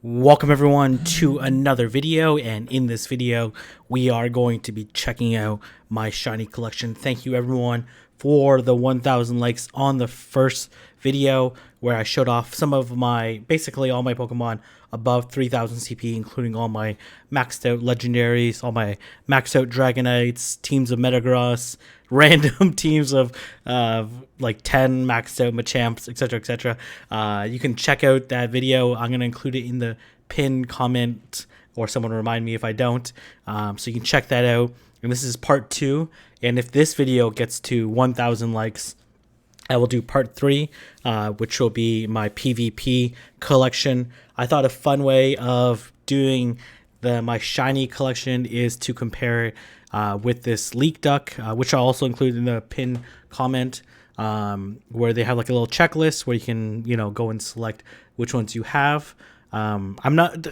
Welcome everyone to another video, and in this video we are going to be checking out my shiny collection. Thank you everyone for the 1,000 likes on the first video where I showed off some of basically all my Pokemon above 3,000 CP, including all my maxed out legendaries, all my maxed out Dragonites, teams of Metagross, random teams of like 10 maxed out Machamps, etc, etc. You can check out that video. I'm going to include it in the pinned comment, or someone remind me if I don't, so you can check that out. And this is part 2, and if this video gets to 1,000 likes, I will do part 3, which will be my PvP collection. I thought a fun way of doing my shiny collection is to compare it with this Leak Duck, which I'll also include in the pin comment, where they have like a little checklist where you can, go and select which ones you have. I'm not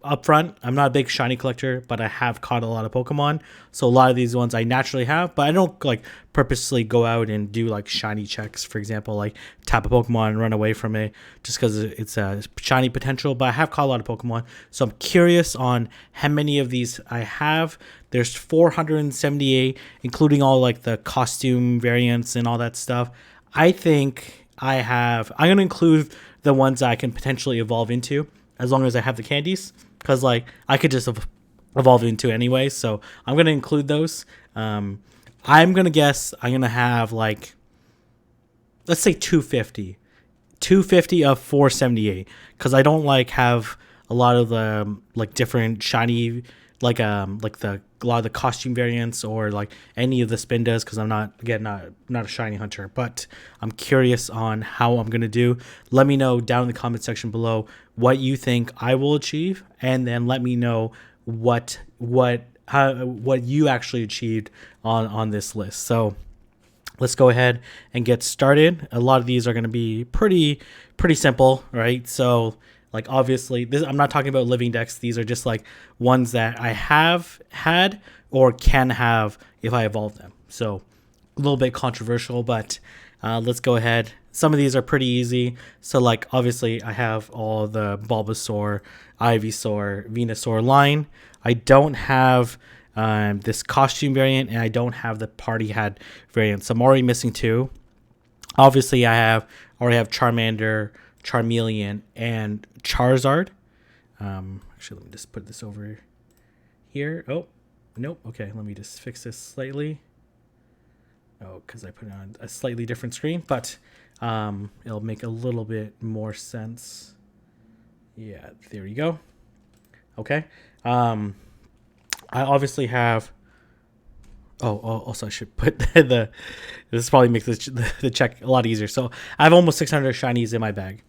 upfront, I'm not a big shiny collector, but I have caught a lot of Pokemon, so a lot of these ones I naturally have, but I don't like purposely go out and do like shiny checks, for example, like tap a Pokemon and run away from it just because it's a shiny potential. But I have caught a lot of Pokemon, so I'm curious on how many of these I have. There's 478, including all like the costume variants and all that stuff. I think I'm going to include the ones I can potentially evolve into, as long as I have the candies, because like I could just evolve into anyway. So I'm going to include those. I'm going to guess I'm going to have like, let's say 250 of 478, because I don't like have a lot of the like different shiny, like a lot of the costume variants or like any of the Spindas, because I'm not a shiny hunter. But I'm curious on how I'm gonna do. Let me know down in the comment section below what you think I will achieve, and then let me know what you actually achieved on this list. So let's go ahead and get started. A lot of these are going to be pretty simple, right? So like obviously I'm not talking about living decks. These are just like ones that I have had or can have if I evolve them. So a little bit controversial, but let's go ahead. Some of these are pretty easy. So like obviously I have all the Bulbasaur, Ivysaur, Venusaur line. I don't have this costume variant, and I don't have the party hat variant. So I'm already missing 2. Obviously I already have Charmander, Charmeleon, and Charizard. Actually, let me just put this over here. Oh, nope. Okay, let me just fix this slightly. Oh, because I put it on a slightly different screen, but it'll make a little bit more sense. Yeah, there you go. Okay. I obviously have. Oh, also I should put this probably makes the check a lot easier. So I have almost 600 shinies in my bag.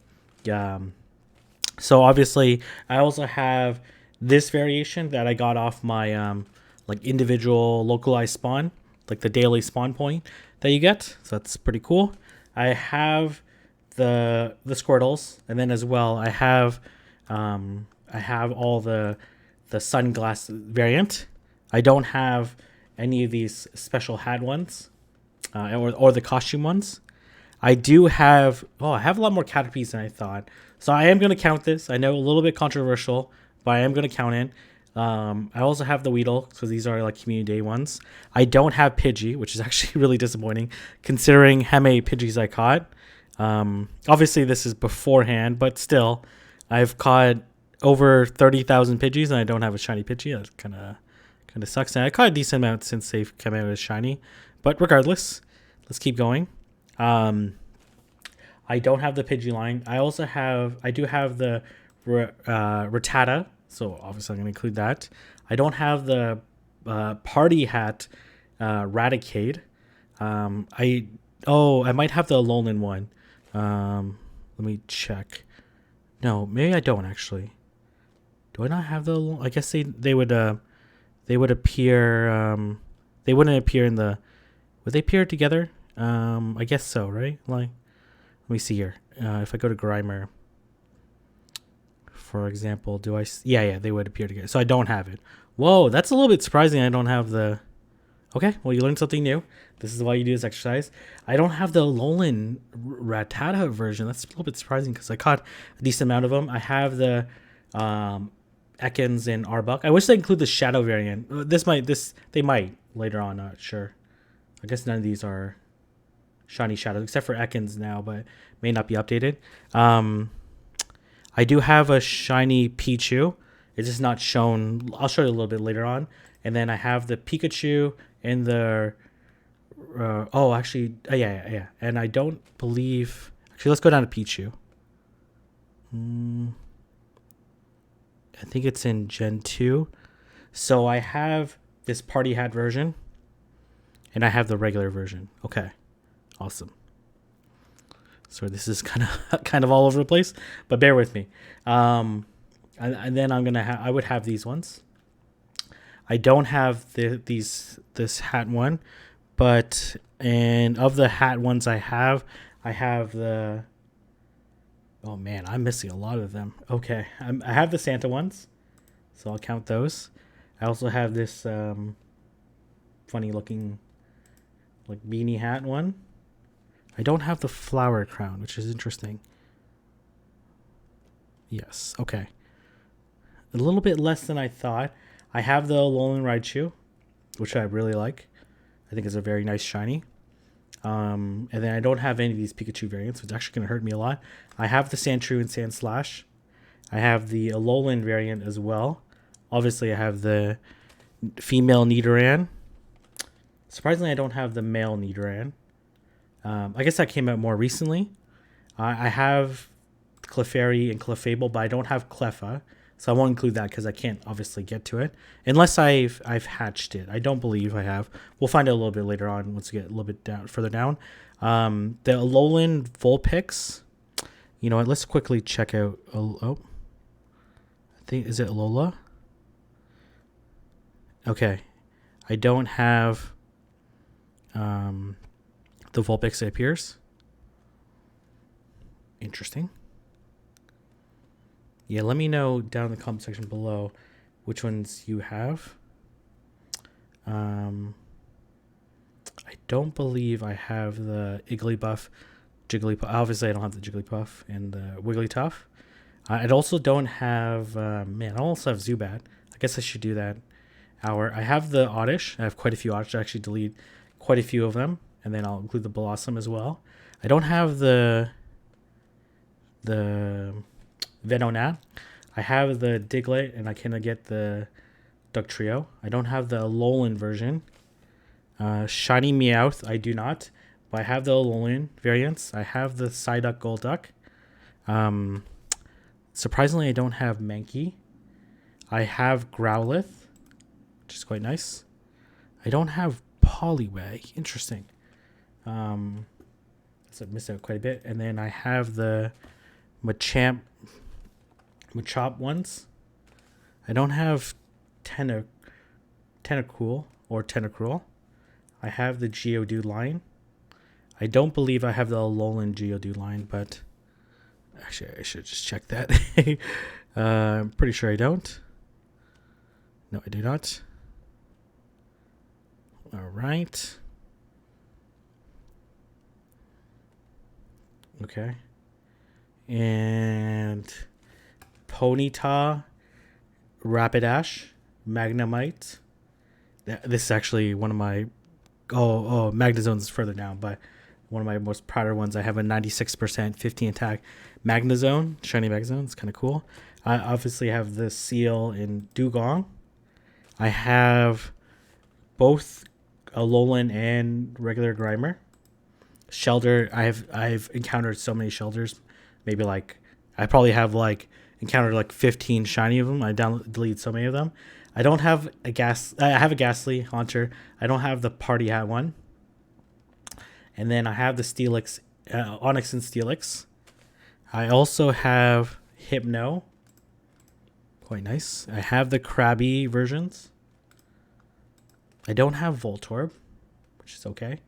So obviously I also have this variation that I got off my like individual localized spawn, like the daily spawn point that you get. So that's pretty cool. I have the Squirtles, and then as well I have all the sunglass variant. I don't have any of these special hat ones, or the costume ones. I do have, I have a lot more Caterpies than I thought. So I am going to count this. I know a little bit controversial, but I am going to count it. I also have the Weedle, because these are like community day ones. I don't have Pidgey, which is actually really disappointing considering how many Pidgeys I caught. Obviously this is beforehand, but still I've caught over 30,000 Pidgeys, and I don't have a shiny Pidgey. That kind of sucks. And I caught a decent amount since they've come out as shiny, but regardless, let's keep going. I don't have the Pidgey line. I do have the Rattata, so obviously I'm going to include that. I don't have the party hat Raticate. I might have the Alolan one. Let me check. No, maybe I don't actually. Do I not have the? I guess they would appear. They wouldn't appear in the. Would they appear together? I guess so, right? Like, let me see here. If I go to Grimer, for example, do I? Yeah, they would appear together. So I don't have it. Whoa, that's a little bit surprising. I don't have the. Okay, well, you learned something new. This is why you do this exercise. I don't have the Alolan Rattata version. That's a little bit surprising because I caught a decent amount of them. I have the Ekans and Arbok. I wish they include the Shadow variant. They might later on. Not sure. I guess none of these are shiny Shadows except for Ekans now, but may not be updated. I do have a shiny Pichu. It's just not shown. I'll show you a little bit later on. And then I have the Pikachu and the yeah. And I don't believe. Actually, let's go down to Pichu. I think it's in Gen 2. So I have this party hat version. And I have the regular version. Okay. Awesome. So this is kind of all over the place, but bear with me. And then I would have these ones. I don't have this hat one, but and of the hat ones I have the. Oh man, I'm missing a lot of them. Okay, I have the Santa ones, so I'll count those. I also have this funny looking like beanie hat one. I don't have the flower crown, which is interesting. Yes, okay. A little bit less than I thought. I have the Alolan Raichu, which I really like. I think it's a very nice shiny. And then I don't have any of these Pikachu variants, which is actually going to hurt me a lot. I have the Sandshrew and Sandslash. I have the Alolan variant as well. Obviously, I have the female Nidoran. Surprisingly, I don't have the male Nidoran. I guess that came out more recently. I have Clefairy and Clefable, but I don't have Cleffa, so I won't include that because I can't obviously get to it unless I've hatched it. I don't believe I have. We'll find out a little bit later on once we get a little bit further down. The Alolan Vulpix. You know what? Let's quickly check out. I think is it Lola? Okay, I don't have. The Vulpix, it appears. Interesting. Yeah, let me know down in the comment section below which ones you have. I don't believe I have the Jigglypuff. Obviously, I don't have the Jigglypuff and the Wigglytuff. I also don't have... I also have Zubat. I guess I should do that. I have the Oddish. I have quite a few Oddish. I actually delete quite a few of them. And then I'll include the Blossom as well. I don't have the Venonat. I have the Diglett, and I cannot get the Dugtrio. I don't have the Alolan version. Shiny Meowth, I do not. But I have the Alolan variants. I have the Psyduck Golduck. Surprisingly, I don't have Mankey. I have Growlithe, which is quite nice. I don't have Poliwag. Interesting. So I missed out quite a bit. And then I have the Machop ones. I don't have Tentacool or Tentacruel. I have the Geodude line. I don't believe I have the Alolan Geodude line, but actually I should just check that. I'm pretty sure I don't. No, I do not. All right. Okay. And Ponyta, Rapidash, Magnemite. This is actually one of my... Oh, Magnezone's further down, but one of my most prouder ones. I have a 96% 15 attack Magnezone, shiny Magnezone. It's kind of cool. I obviously have the Seal in Dugong. I have both Alolan and regular Grimer. Shelter, I've encountered so many Shelters. Maybe I probably have encountered 15 shiny of them. I deleted so many of them. I don't have I have a Ghastly Haunter. I don't have the Party Hat one. And then I have the Steelix, Onyx and Steelix. I also have Hypno. Quite nice. I have the Krabby versions. I don't have Voltorb, which is okay.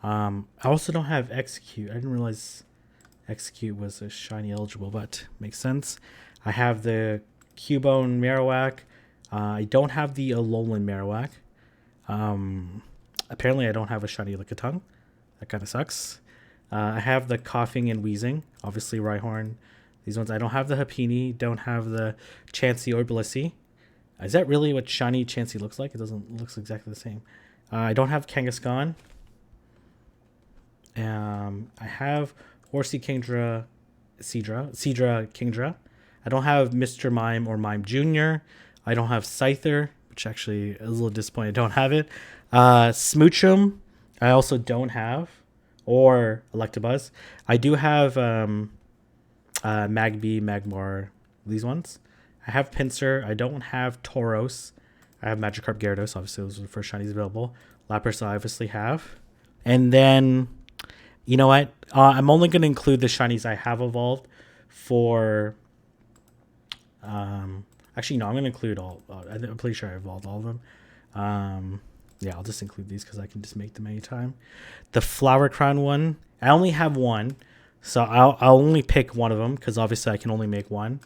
I also don't have Execute. I didn't realize Execute was a shiny eligible, but makes sense. I have the Cubone Marowak. I don't have the Alolan Marowak. Apparently I don't have a shiny Lickitung. That kind of sucks. I have the Coughing and Wheezing. Obviously Rhyhorn, These ones, I don't have the Happiny, don't have the Chansey or Blissey. Is that really what shiny Chansey looks like? It looks exactly the same. I don't have Kangaskhan. I have Horsey Kingdra, Seadra Kingdra. I don't have Mr. Mime or Mime Jr. I don't have Scyther, which actually is a little disappointing. I don't have it. Smoochum, I also don't have. Or Electabuzz. I do have Magby, Magmar, these ones. I have Pinsir. I don't have Tauros. I have Magikarp, Gyarados. Obviously, those are the first shinies available. Lapras, I obviously have. And then, you know what? I'm only going to include the shinies I have evolved for... actually, no, I'm going to include all... I'm pretty sure I evolved all of them. Yeah, I'll just include these because I can just make them anytime. The Flower Crown one, I only have one. So I'll only pick one of them because obviously I can only make one.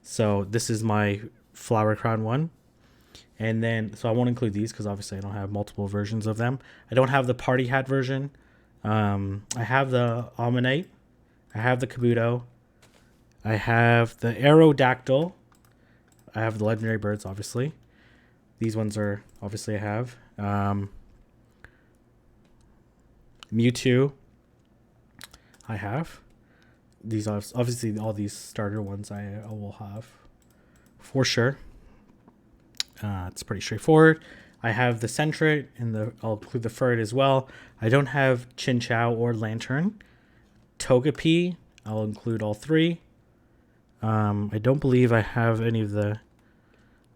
So this is my Flower Crown one. And then, so I won't include these because obviously I don't have multiple versions of them. I don't have the Party Hat version. I have the Ammonite. I have the Kabuto. I have the Aerodactyl. I have the Legendary Birds, obviously. These ones are, obviously I have. Mewtwo. I have. These are obviously all these starter ones I will have for sure. It's pretty straightforward. I have the Sentret and I'll include the Ferret as well. I don't have Chinchou or Lantern. Togepi, I'll include all three. I don't believe I have any of the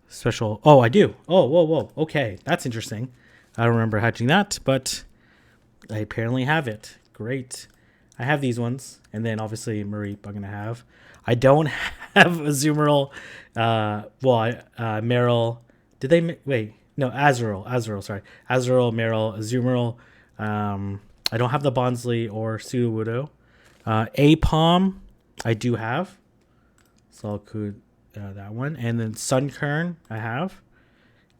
special. Oh, I do. Oh, whoa. Okay, that's interesting. I don't remember hatching that, but I apparently have it. Great. I have these ones, and then obviously Mareep I'm gonna have. I don't have Azumarill. Meryl. Did they wait? No, Azurill. Sorry, Azurill, Meryl, Azumarill. I don't have the Bonsly or Sudowoodo. Apom, I do have, so I'll include that one. And then Sunkern, I have.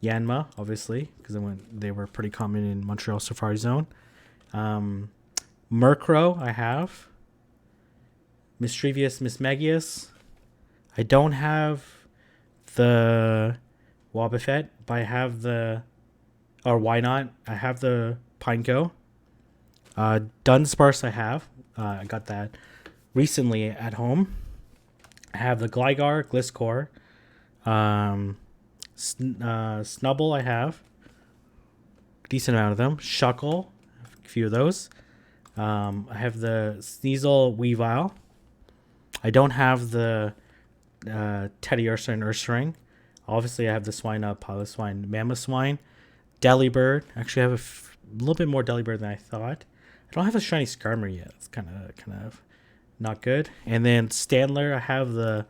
Yanma, obviously, because they were pretty common in Montreal Safari Zone. Murkrow, I have. Mischievous Mismagius. I don't have the Wobbuffet, but I have the... Or why not? I have the Pineco. Dunsparce I have. I got that recently at home. I have the Gligar, Gliscor. Snubble I have. Decent amount of them. Shuckle, a few of those. I have the Sneasel, Weavile. I don't have the Teddiursa and Ursaring. Obviously, I have the Swinub, Piloswine, Mamoswine. Delibird. Actually, I have a little bit more Delibird than I thought. I don't have a shiny Skarmory yet. It's kind of not good. And then Standler, I have the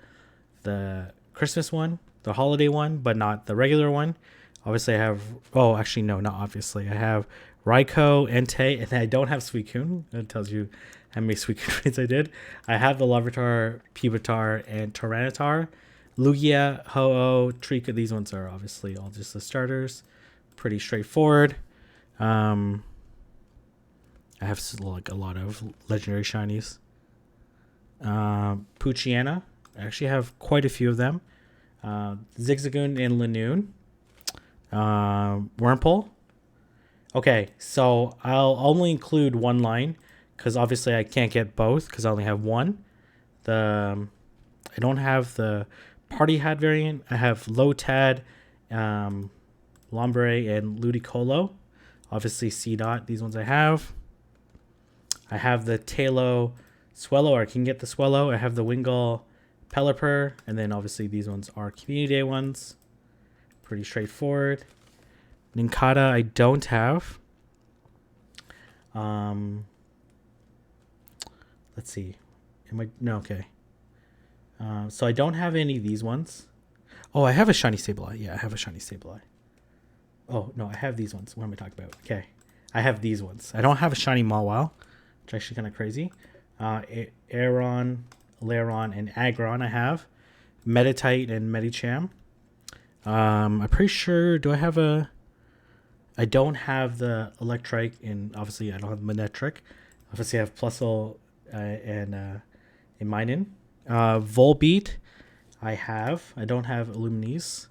Christmas one, the holiday one, but not the regular one. Obviously, I have... Oh, actually, no, not obviously. I have Raikou, Entei, and I don't have Suicune. That tells you how many Suicune raids I did. I have the Larvitar, Pupitar, and Tyranitar. Lugia, Ho-Oh, Trika. These ones are obviously all just the starters. Pretty straightforward. I have like a lot of legendary shinies. Poochyena. I actually have quite a few of them. Zigzagoon and Lanoon. Wurmple. Okay, so I'll only include one line because obviously I can't get both because I only have one. I don't have the Party Hat variant. I have Lotad, Lombre, and Ludicolo. Obviously C-Dot. These ones I have. I have the Tailo Swellow, or I can get the Swellow. I have the Wingull Pelipper, and then obviously these ones are Community Day ones. Pretty straightforward. Nincada I don't have. Let's see. No, okay. So I don't have any of these ones. Oh, I have a shiny Sableye. Yeah, I have a shiny Sableye. Oh, no, I have these ones. What am I talking about? Okay. I have these ones. I don't have a shiny Mawile, which is actually kind of crazy. Aeron, Lairon, and Aggron I have. Meditite and Medicham. I'm pretty sure... Do I have a... I don't have the Electrike, and obviously I don't have Manectric. Obviously I have Plusle and Minun. Volbeat, I don't have Illuminis.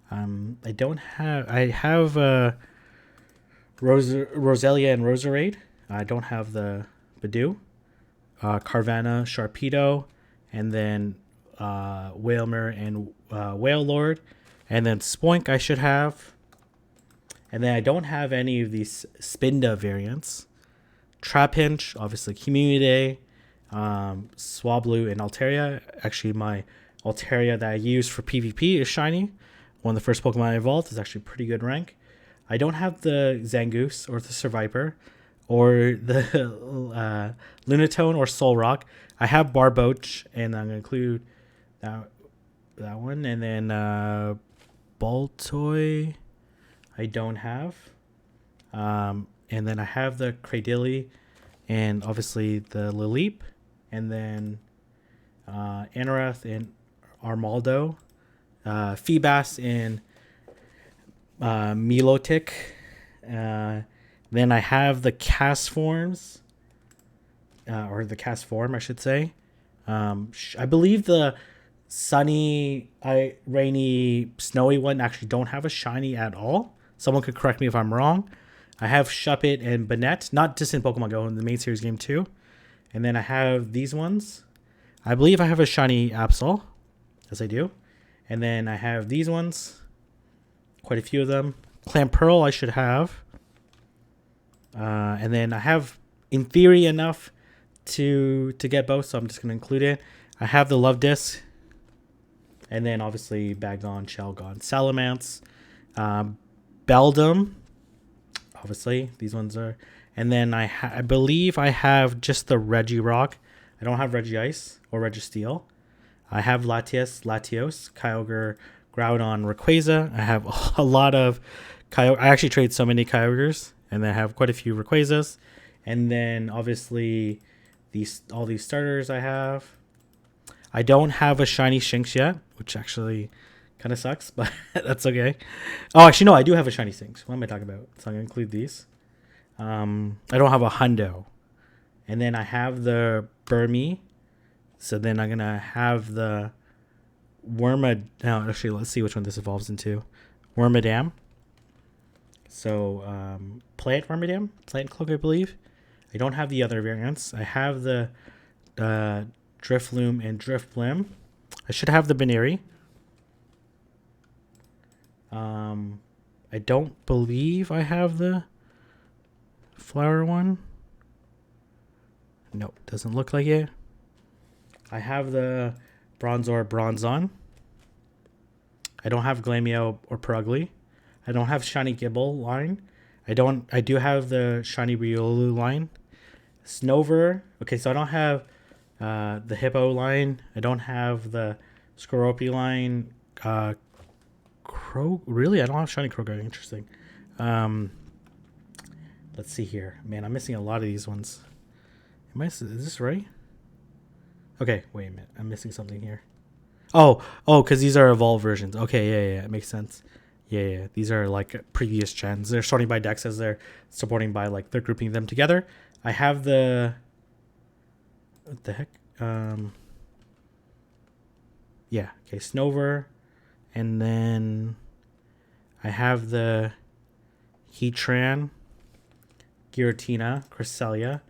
I have Roselia and Roserade. I don't have the Badoo. Carvanha, Sharpedo, and then Whalmer and Whale Lord. And then Spoink I should have. And then I don't have any of these Spinda variants. Trapinch, obviously Community Day, Swablu, and Altaria. Actually, my Altaria that I use for PvP is shiny. One of the first Pokemon I evolved is actually pretty good rank. I don't have the Zangoose or the Survivor or the Lunatone or Solrock. I have Barboach, and I'm going to include that one. And then Baltoy, I don't have. And then I have the Cradily and obviously the Lileep. And then Anorath and Armaldo. Feebas and Milotic. Then I have the cast forms, or the cast form, I should say. I believe the sunny, rainy, snowy one actually don't have a shiny at all. Someone could correct me if I'm wrong. I have Shuppet and Banette, not just in Pokemon Go, in the main series game too. And then I have these ones. I believe I have a shiny Absol. Yes, I do. And then I have these ones. Quite a few of them. Clamperl I should have. And then I have, in theory, enough to get both, so I'm just going to include it. I have the Love Disc. And then, obviously, Bagon, Shelgon, Salamence. Beldum. Obviously, these ones are... And then I believe I have just the Regirock. I don't have Regice or Registeel. I have Latios, Kyogre, Groudon, Rayquaza. I have a lot of Kyogre. I actually trade so many Kyogres, and I have quite a few Rayquazas. And then obviously all these starters I have. I don't have a shiny Shinx yet, which actually kind of sucks, but that's okay. Oh, actually no, I do have a shiny Shinx. What am I talking about? So I'm gonna include these. I don't have a Hundo, and then I have the Burmy. So then I'm going to have the actually, let's see which one this evolves into. Wormadam. So, Plant Wormadam? Plant Cloak, I believe. I don't have the other variants. I have the Drifloon and Drifblim. I should have the Baneri. I don't believe I have the flower one. Nope, doesn't look like it. I have the Bronzor Bronzon. I don't have Glameow or Purugly. I don't have Shiny Gible line. I do have the Shiny Riolu line. Snover. Okay, so I don't have the Hippo line. I don't have the Skorupi line. Really? I don't have Shiny Kroger. Interesting. Let's see here. Man, I'm missing a lot of these ones. Is this right? Okay, wait a minute. I'm missing something here. Oh, because these are evolved versions. Okay, yeah, it makes sense. Yeah. These are like previous gens. They're sorting by dex as they're supporting by like they're grouping them together. I have the what the heck? Yeah, okay, Snover, and then I have the Heatran, Giratina, Cresselia,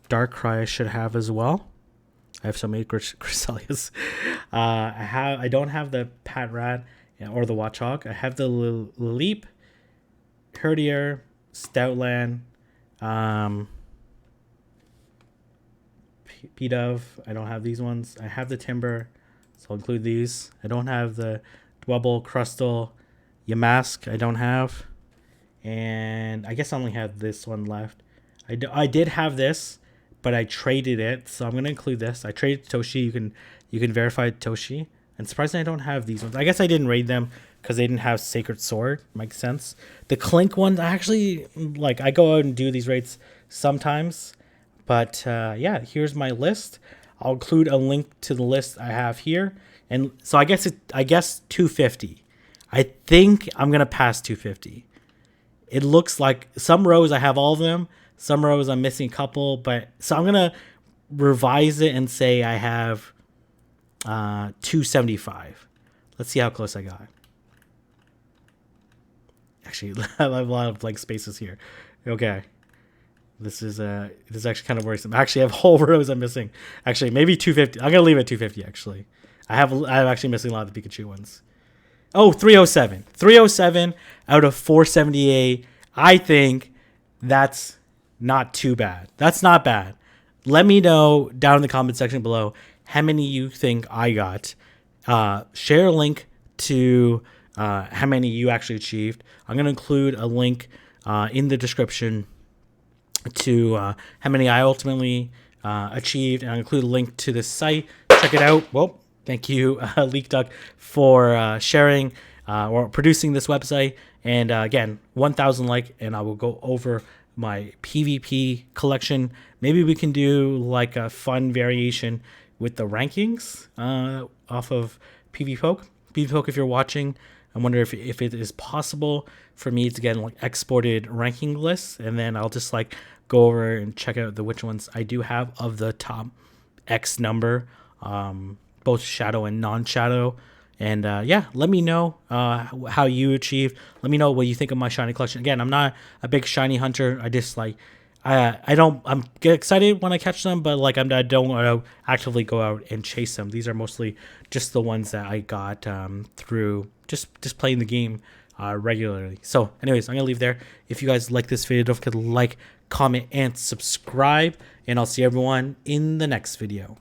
Darkrai I should have as well. I have so many Cresselias. I don't have the Patrat or the Watchog. I have the Lileep, Herdier, Stoutland, Pidove. I don't have these ones. I have the Timber, so I'll include these. I don't have the Dwebble, Crustle, Yamask. I don't have. And I guess I only have this one left. I did have this, but I traded it, so I'm gonna include this. I traded Toshi. You can verify Toshi. And surprisingly, I don't have these ones. I guess I didn't raid them because they didn't have Sacred Sword. Makes sense. The Clink ones, I actually like. I go out and do these raids sometimes, but yeah. Here's my list. I'll include a link to the list I have here, and so I guess 250. I think I'm gonna pass 250. It looks like some rows I have all of them. Some rows I'm missing a couple, but so I'm gonna revise it and say I have 275. Let's see how close I got. Actually, I have a lot of blank spaces here. Okay. This is actually kind of worrisome. Actually, I have whole rows I'm missing. Actually, maybe 250. I'm gonna leave it at 250. Actually, I'm actually missing a lot of the Pikachu ones. Oh, 307. 307 out of 478. I think that's not too bad. That's not bad. Let me know down in the comment section below how many you think I got. Share a link to how many you actually achieved. I'm going to include a link in the description to how many I ultimately achieved. And I'll include a link to the site. Check it out. Well, thank you, Leak Duck, for sharing or producing this website. And again, 1,000 like, and I will go over my PvP collection. Maybe we can do like a fun variation with the rankings off of PvPoke. PvPoke, if you're watching, I wonder if it is possible for me to get like exported ranking lists, and then I'll just like go over and check out the which ones I do have of the top X number, both shadow and non-shadow. And yeah, let me know how you achieved. Let me know what you think of my shiny collection. Again, I'm not a big shiny hunter. I just like I'm get excited when I catch them, but like I don't want to actively go out and chase them. These are mostly just the ones that I got through just playing the game regularly. So anyways, I'm gonna leave there. If you guys like this video, don't forget to like, comment, and subscribe, and I'll see everyone in the next video.